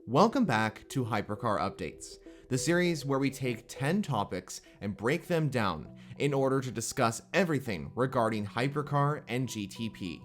Welcome back to Hypercar Updates, the series where we take 10 topics and break them down in order to discuss everything regarding Hypercar and GTP.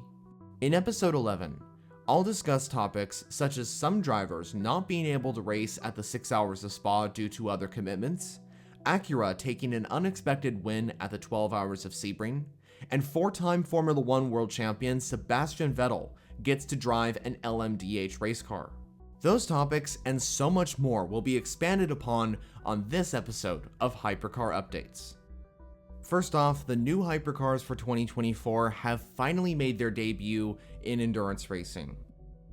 In episode 11, I'll discuss topics such as some drivers not being able to race at the 6 hours of Spa due to other commitments, Acura taking an unexpected win at the 12 hours of Sebring, and 4-time Formula 1 world champion Sebastian Vettel gets to drive an LMDH race car. Those topics and so much more will be expanded upon on this episode of Hypercar Updates. First off, the new Hypercars for 2024 have finally made their debut in endurance racing.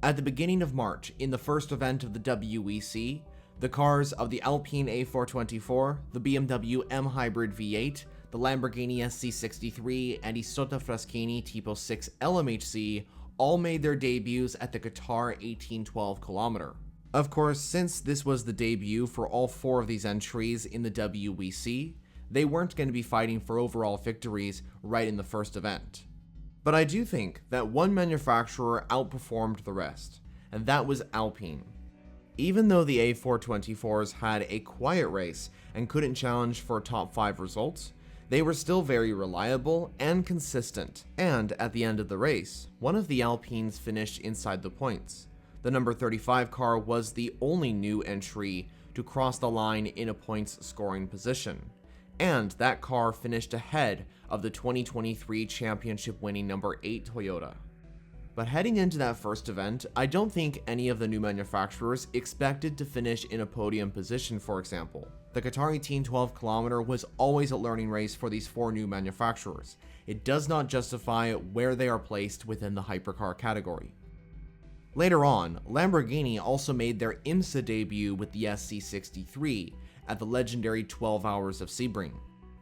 At the beginning of March, in the first event of the WEC, the cars of the Alpine A424, the BMW M Hybrid V8, the Lamborghini SC63, and Isotta Fraschini Tipo 6 LMHC all made their debuts at the Qatar 1812 kilometer. Of course, since this was the debut for all 4 of these entries in the WEC, they weren't going to be fighting for overall victories right in the first event. But I do think that one manufacturer outperformed the rest, and that was Alpine. Even though the A424s had a quiet race and couldn't challenge for top 5 results, they were still very reliable and consistent, and at the end of the race, one of the Alpines finished inside the points. The number 35 car was the only new entry to cross the line in a points scoring position, and that car finished ahead of the 2023 championship winning number 8 Toyota. But heading into that first event, I don't think any of the new manufacturers expected to finish in a podium position, for example. The Qatar 1812 kilometer was always a learning race for these 4 new manufacturers. It does not justify where they are placed within the hypercar category. Later on, Lamborghini also made their IMSA debut with the SC63 at the legendary 12 hours of Sebring.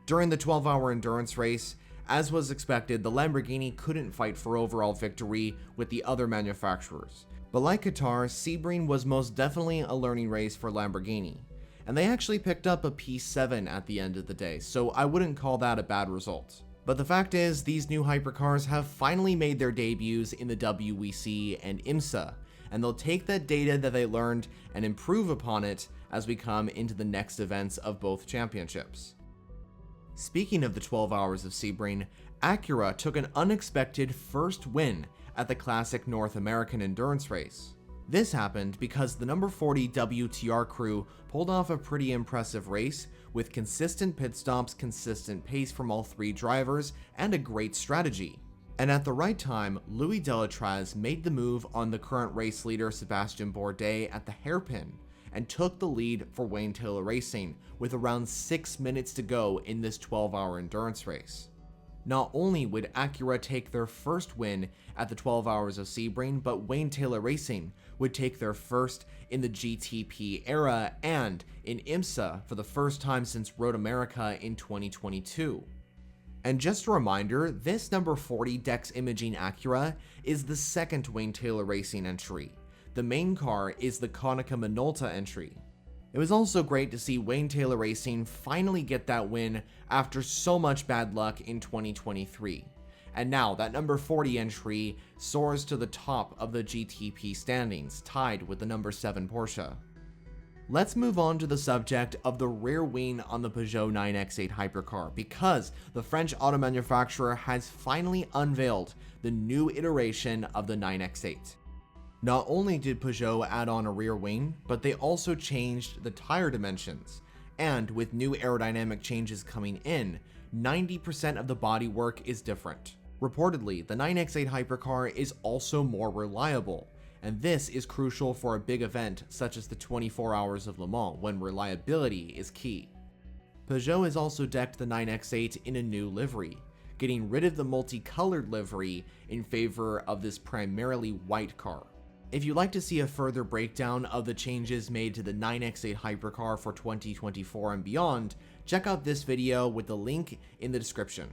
During the 12-hour endurance race, as was expected, the Lamborghini couldn't fight for overall victory with the other manufacturers. But like Qatar, Sebring was most definitely a learning race for Lamborghini, and they actually picked up a P7 at the end of the day, so I wouldn't call that a bad result. But the fact is, these new hypercars have finally made their debuts in the WEC and IMSA, and they'll take that data that they learned and improve upon it as we come into the next events of both championships. Speaking of the 12 hours of Sebring, Acura took an unexpected first win at the classic North American endurance race. This happened because the number 40 WTR crew pulled off a pretty impressive race with consistent pit stops, consistent pace from all 3 drivers, and a great strategy. And at the right time, Louis Delatraz made the move on the current race leader Sebastian Bourdais at the hairpin, and took the lead for Wayne Taylor Racing with around 6 minutes to go in this 12-hour endurance race. Not only would Acura take their first win at the 12 hours of Sebring, but Wayne Taylor Racing would take their first in the GTP era and in IMSA for the first time since Road America in 2022. And just a reminder, this number 40 Dex Imaging Acura is the second Wayne Taylor Racing entry. The main car is the Konica Minolta entry. It was also great to see Wayne Taylor Racing finally get that win after so much bad luck in 2023. And now that number 40 entry soars to the top of the GTP standings, tied with the number 7 Porsche. Let's move on to the subject of the rear wing on the Peugeot 9X8 hypercar, because the French auto manufacturer has finally unveiled the new iteration of the 9X8. Not only did Peugeot add on a rear wing, but they also changed the tire dimensions, and with new aerodynamic changes coming in, 90% of the bodywork is different. Reportedly, the 9X8 hypercar is also more reliable, and this is crucial for a big event such as the 24 Hours of Le Mans, when reliability is key. Peugeot has also decked the 9X8 in a new livery, getting rid of the multicolored livery in favor of this primarily white car. If you'd like to see a further breakdown of the changes made to the 9X8 hypercar for 2024 and beyond, check out this video with the link in the description.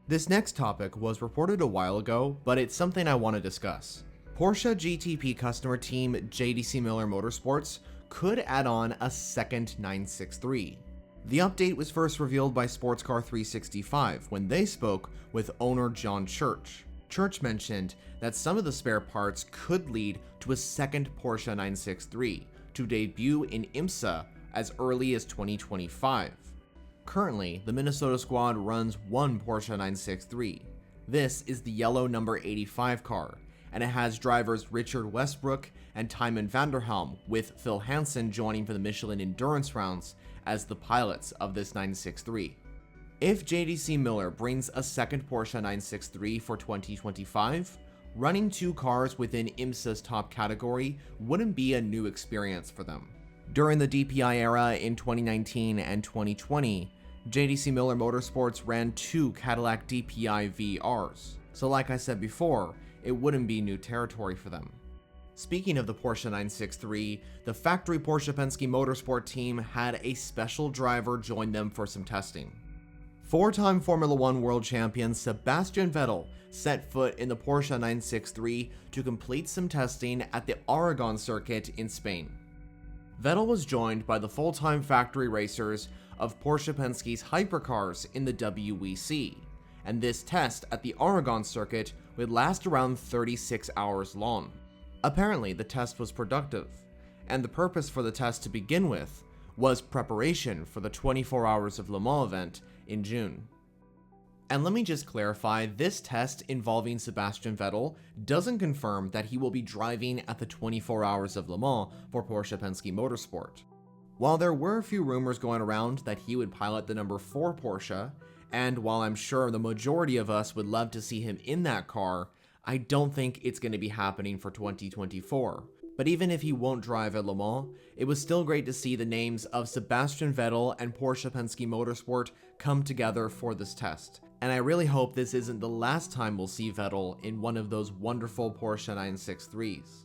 This next topic was reported a while ago, but it's something I want to discuss. Porsche GTP customer team JDC Miller Motorsports could add on a second 963. The update was first revealed by Sportscar 365 when they spoke with owner John Church. Church mentioned that some of the spare parts could lead to a second Porsche 963 to debut in IMSA as early as 2025. Currently, the Minnesota squad runs one Porsche 963. This is the yellow number 85 car, and it has drivers Richard Westbrook and Tymon Vanderhelm, with Phil Hansen joining for the Michelin Endurance rounds as the pilots of this 963. If JDC Miller brings a second Porsche 963 for 2025, running two cars within IMSA's top category wouldn't be a new experience for them. During the DPI era in 2019 and 2020, JDC Miller Motorsports ran two Cadillac DPI VRs, so like I said before, it wouldn't be new territory for them. Speaking of the Porsche 963, the factory Porsche Penske Motorsport team had a special driver join them for some testing. Four-time Formula One world champion Sebastian Vettel set foot in the Porsche 963 to complete some testing at the Aragon circuit in Spain. Vettel was joined by the full-time factory racers of Porsche Penske's Hypercars in the WEC, and this test at the Aragon circuit would last around 36 hours long. Apparently, the test was productive, and the purpose for the test to begin with was preparation for the 24 Hours of Le Mans event in June. And let me just clarify, this test involving Sebastian Vettel doesn't confirm that he will be driving at the 24 Hours of Le Mans for Porsche Penske Motorsport. While there were a few rumors going around that he would pilot the number 4 Porsche, and while I'm sure the majority of us would love to see him in that car, I don't think it's going to be happening for 2024. But even if he won't drive at Le Mans, it was still great to see the names of Sebastian Vettel and Porsche Penske Motorsport come together for this test. And I really hope this isn't the last time we'll see Vettel in one of those wonderful Porsche 963s.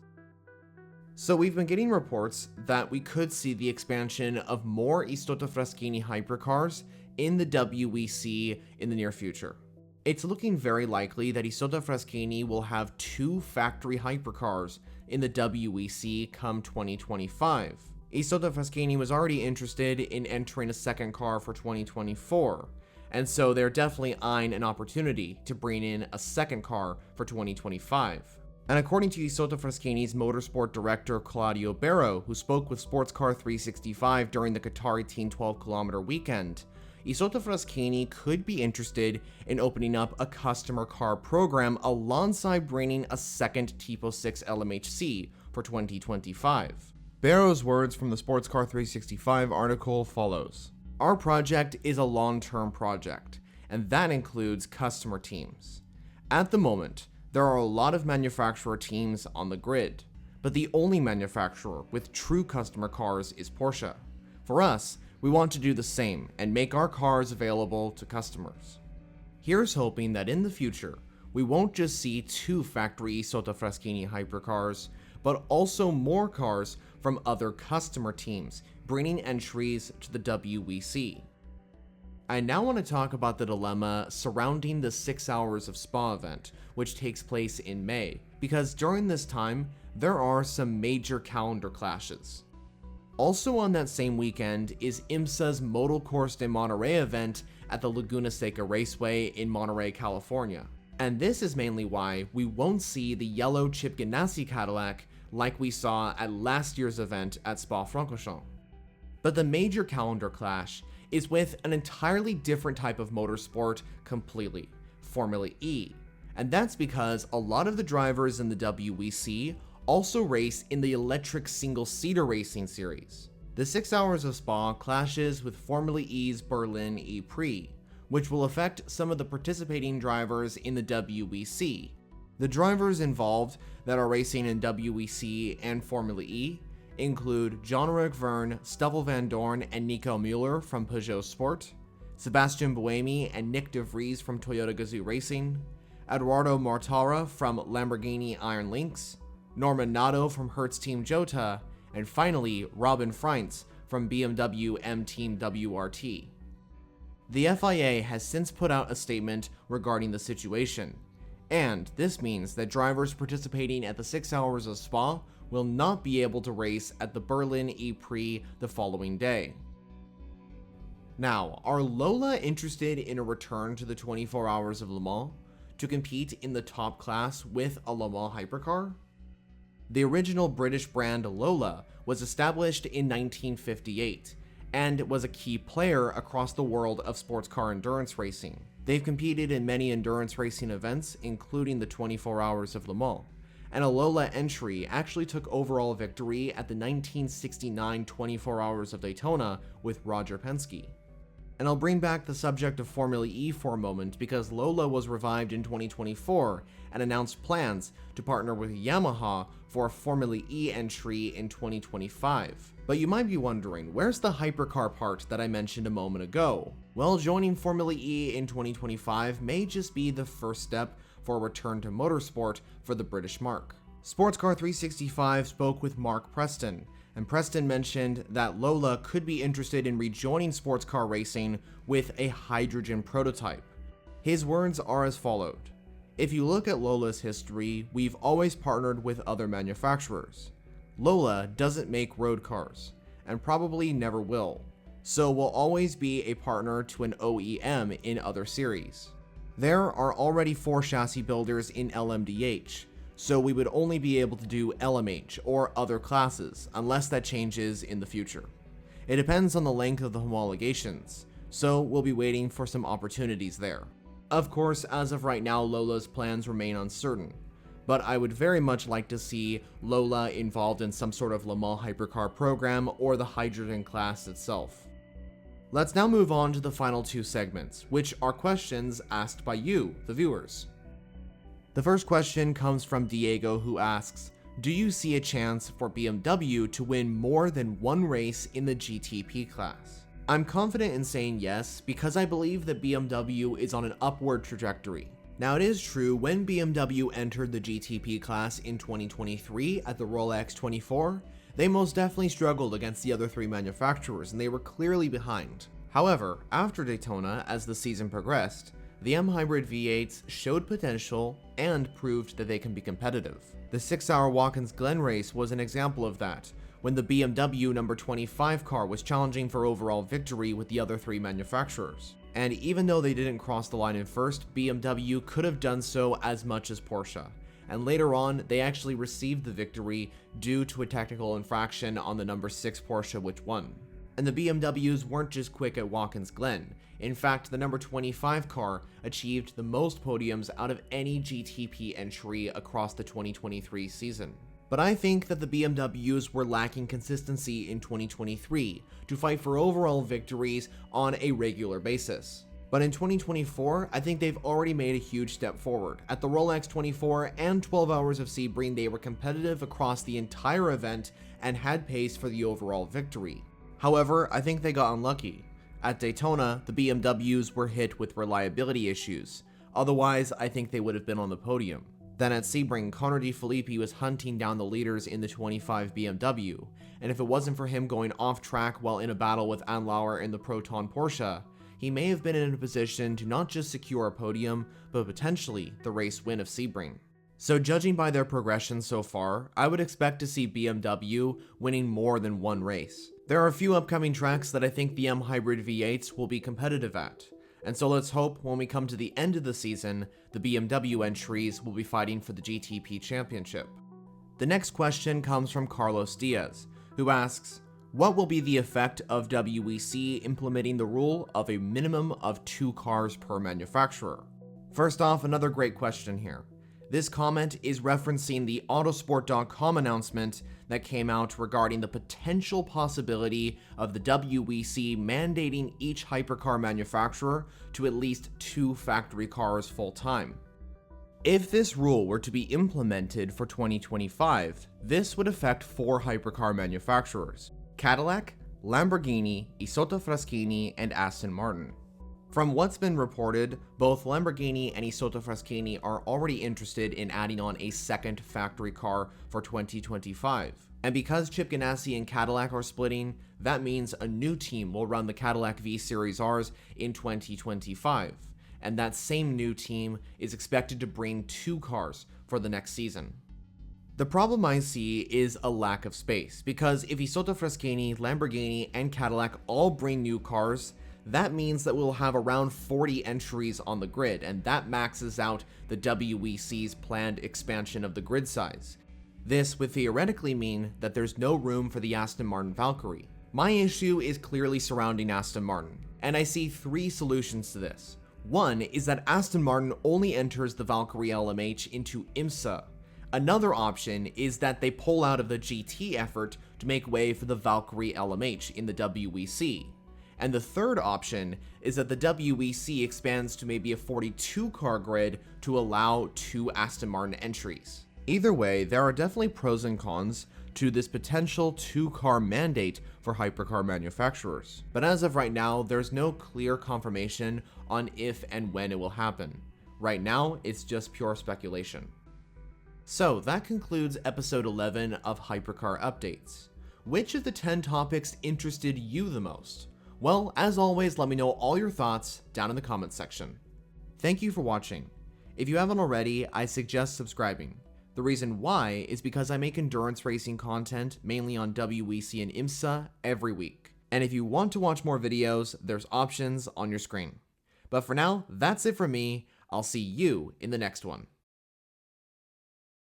So we've been getting reports that we could see the expansion of more Isotta Fraschini hypercars in the WEC in the near future. It's looking very likely that Isotta Fraschini will have 2 factory hypercars in the WEC come 2025. Isotta Fraschini was already interested in entering a second car for 2024, and so they're definitely eyeing an opportunity to bring in a second car for 2025. And according to Isotta Fraschini's motorsport director Claudio Barro, who spoke with Sportscar 365 during the Qatari Teen 12-kilometer weekend, Isotta Fraschini could be interested in opening up a customer car program alongside bringing a second Tipo 6 LMHC for 2025. Barro's words from the Sportscar 365 article follows: "Our project is a long-term project, and that includes customer teams. At the moment, there are a lot of manufacturer teams on the grid, but the only manufacturer with true customer cars is Porsche. For us, we want to do the same and make our cars available to customers. Here's hoping that in the future, we won't just see 2 factory Isotta Fraschini hypercars, but also more cars from other customer teams, bringing entries to the WEC. I now want to talk about the dilemma surrounding the 6 Hours of Spa event, which takes place in May, because during this time, there are some major calendar clashes. Also on that same weekend is IMSA's Moto Course de Monterey event at the Laguna Seca Raceway in Monterey, California. And this is mainly why we won't see the yellow Chip Ganassi Cadillac like we saw at last year's event at Spa-Francorchamps. But the major calendar clash is with an entirely different type of motorsport completely, Formula E. And that's because a lot of the drivers in the WEC also race in the electric single-seater racing series. The 6 Hours of Spa clashes with Formula E's Berlin E-Prix, which will affect some of the participating drivers in the WEC. The drivers involved that are racing in WEC and Formula E include Jean-Eric Verne, Stoffel Van Dorn, and Nico Müller from Peugeot Sport, Sebastian Buemi and Nick De Vries from Toyota Gazoo Racing, Eduardo Mortara from Lamborghini Iron Lynx, Norman Nato from Hertz Team Jota, and finally Robin Freintz from BMW M Team WRT. The FIA has since put out a statement regarding the situation, and this means that drivers participating at the 6 Hours of Spa will not be able to race at the Berlin E-Prix the following day. Now, are Lola interested in a return to the 24 Hours of Le Mans? to compete in the top class with a Le Mans hypercar? The original British brand Lola was established in 1958 and was a key player across the world of sports car endurance racing. They've competed in many endurance racing events, including the 24 Hours of Le Mans, and a Lola entry actually took overall victory at the 1969 24 Hours of Daytona with Roger Penske. And I'll bring back the subject of Formula E for a moment because Lola was revived in 2024 and announced plans to partner with Yamaha for a Formula E entry in 2025. But you might be wondering, where's the hypercar part that I mentioned a moment ago? Well, joining Formula E in 2025 may just be the first step for a return to motorsport for the British marque. Sportscar 365 spoke with Mark Preston, and Preston mentioned that Lola could be interested in rejoining sports car racing with a hydrogen prototype. His words are as followed: "If you look at Lola's history, we've always partnered with other manufacturers. Lola doesn't make road cars, and probably never will, so we'll always be a partner to an OEM in other series. There are already 4 chassis builders in LMDH, so we would only be able to do LMH or other classes unless that changes in the future. It depends on the length of the homologations, so we'll be waiting for some opportunities there. Of course, as of right now, Lola's plans remain uncertain, but I would very much like to see Lola involved in some sort of Le Mans hypercar program or the hydrogen class itself." Let's now move on to the final 2 segments, which are questions asked by you, the viewers. The first question comes from Diego, who asks, "Do you see a chance for BMW to win more than one race in the GTP class?" I'm confident in saying yes because I believe that BMW is on an upward trajectory. Now, it is true, when BMW entered the GTP class in 2023 at the Rolex 24, they most definitely struggled against the other 3 manufacturers and they were clearly behind. However, after Daytona, as the season progressed, the M Hybrid V8s showed potential and proved that they can be competitive. The 6-hour Watkins Glen race was an example of that, when the BMW number 25 car was challenging for overall victory with the other 3 manufacturers. And even though they didn't cross the line in first, BMW could have done so as much as Porsche. And later on, they actually received the victory due to a technical infraction on the number 6 Porsche, which won. And the BMWs weren't just quick at Watkins Glen. In fact, the number 25 car achieved the most podiums out of any GTP entry across the 2023 season. But I think that the BMWs were lacking consistency in 2023 to fight for overall victories on a regular basis. But in 2024, I think they've already made a huge step forward. At the Rolex 24 and 12 Hours of Sebring, they were competitive across the entire event and had pace for the overall victory. However, I think they got unlucky. At Daytona, the BMWs were hit with reliability issues. Otherwise, I think they would have been on the podium. Then at Sebring, Connor De Phillippi was hunting down the leaders in the 25 BMW, and if it wasn't for him going off track while in a battle with Andlauer in the Proton Porsche, he may have been in a position to not just secure a podium, but potentially the race win of Sebring. So judging by their progression so far, I would expect to see BMW winning more than one race. There are a few upcoming tracks that I think the M Hybrid V8s will be competitive at, and so let's hope when we come to the end of the season, the BMW entries will be fighting for the GTP championship. The next question comes from Carlos Diaz, who asks, "What will be the effect of WEC implementing the rule of a minimum of 2 cars per manufacturer?" First off, another great question here. This comment is referencing the Autosport.com announcement that came out regarding the potential possibility of the WEC mandating each hypercar manufacturer to at least 2 factory cars full-time. If this rule were to be implemented for 2025, this would affect 4 hypercar manufacturers: Cadillac, Lamborghini, Isotta Fraschini, and Aston Martin. From what's been reported, both Lamborghini and Isotta Fraschini are already interested in adding on a second factory car for 2025. And because Chip Ganassi and Cadillac are splitting, that means a new team will run the Cadillac V Series Rs in 2025. And that same new team is expected to bring 2 cars for the next season. The problem I see is a lack of space, because if Isotta Fraschini, Lamborghini, and Cadillac all bring new cars, that means that we'll have around 40 entries on the grid, and that maxes out the WEC's planned expansion of the grid size. This would theoretically mean that there's no room for the Aston Martin Valkyrie. My issue is clearly surrounding Aston Martin, and I see three solutions to this. One is that Aston Martin only enters the Valkyrie LMH into IMSA. Another option is that they pull out of the GT effort to make way for the Valkyrie LMH in the WEC. And the third option is that the WEC expands to maybe a 42 car grid to allow 2 Aston Martin entries. Either way, there are definitely pros and cons to this potential 2-car mandate for hypercar manufacturers. But as of right now, there's no clear confirmation on if and when it will happen. Right now, it's just pure speculation. So that concludes episode 11 of Hypercar Updates. Which of the 10 topics interested you the most? Well, as always, let me know all your thoughts down in the comments section. Thank you for watching. If you haven't already, I suggest subscribing. The reason why is because I make endurance racing content mainly on WEC and IMSA every week. And if you want to watch more videos, there's options on your screen. But for now, that's it from me. I'll see you in the next one.